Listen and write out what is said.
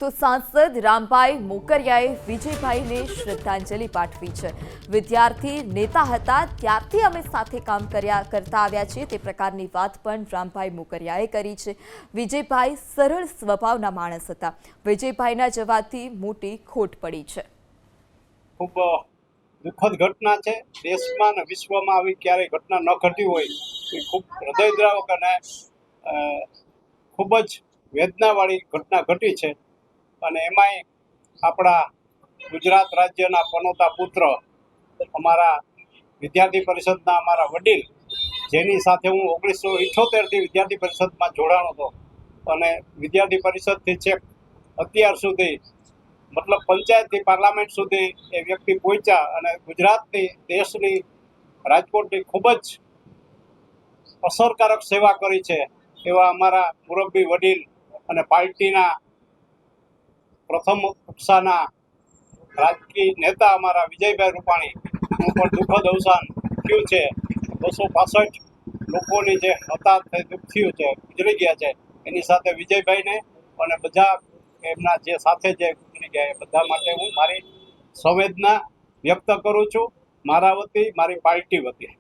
તો સાંસદ રામભાઈ મોકરિયાએ વિજયભાઈને શ્રદ્ધાંજલિ પાઠવી છે। વિદ્યાર્થી નેતા હતા ત્યારથી અમે સાથે કામ કરતા આવ્યા છીએ તે પ્રકારની વાત પણ રામભાઈ મોકરિયાએ કરી છે। વિજયભાઈ સરળ સ્વભાવના માણસ હતા। વિજયભાઈના જવાથી મોટી ખોટ પડી છે। ખૂબ દુઃખદ ઘટના છે। દેશમાં અને વિશ્વમાં આવી ક્યારેય ઘટના ન ઘટી હોય એ ખૂબ હૃદયદ્રાવક અને ખૂબ જ વેદનાવાળી ઘટના ઘટી છે। અને એમાંય આપણા ગુજરાત રાજ્યના પનોતા પુત્ર અમારા વિદ્યાર્થી પરિષદના અમારા વડીલ, જેની સાથે હું 1978થી વિદ્યાર્થી પરિષદમાં જોડાણો હતો અને વિદ્યાર્થી પરિષદથી છેક અત્યાર સુધી મતલબ પંચાયતથી પાર્લામેન્ટ સુધી એ વ્યક્તિ પહોંચ્યા અને ગુજરાતની, દેશની, રાજકોટની ખૂબ જ અસરકારક સેવા કરી છે એવા અમારા મુરબ્બી વડીલ અને પાર્ટીના પ્રથમ કક્ષાના રાજકીય નેતા અમારા વિજયભાઈ રૂપાણીનું પણ દુઃખદ અવસાન થયું છે। 265 લોકોની જે હતાહત થઈ દુઃખ થયું છે, ગુજરી ગયા છે, એની સાથે વિજયભાઈને અને બધા એમના જે સાથે જે ગુજરી ગયા એ બધા માટે હું મારી સંવેદના વ્યક્ત કરું છું, મારા વતી, મારી પાર્ટી વતી।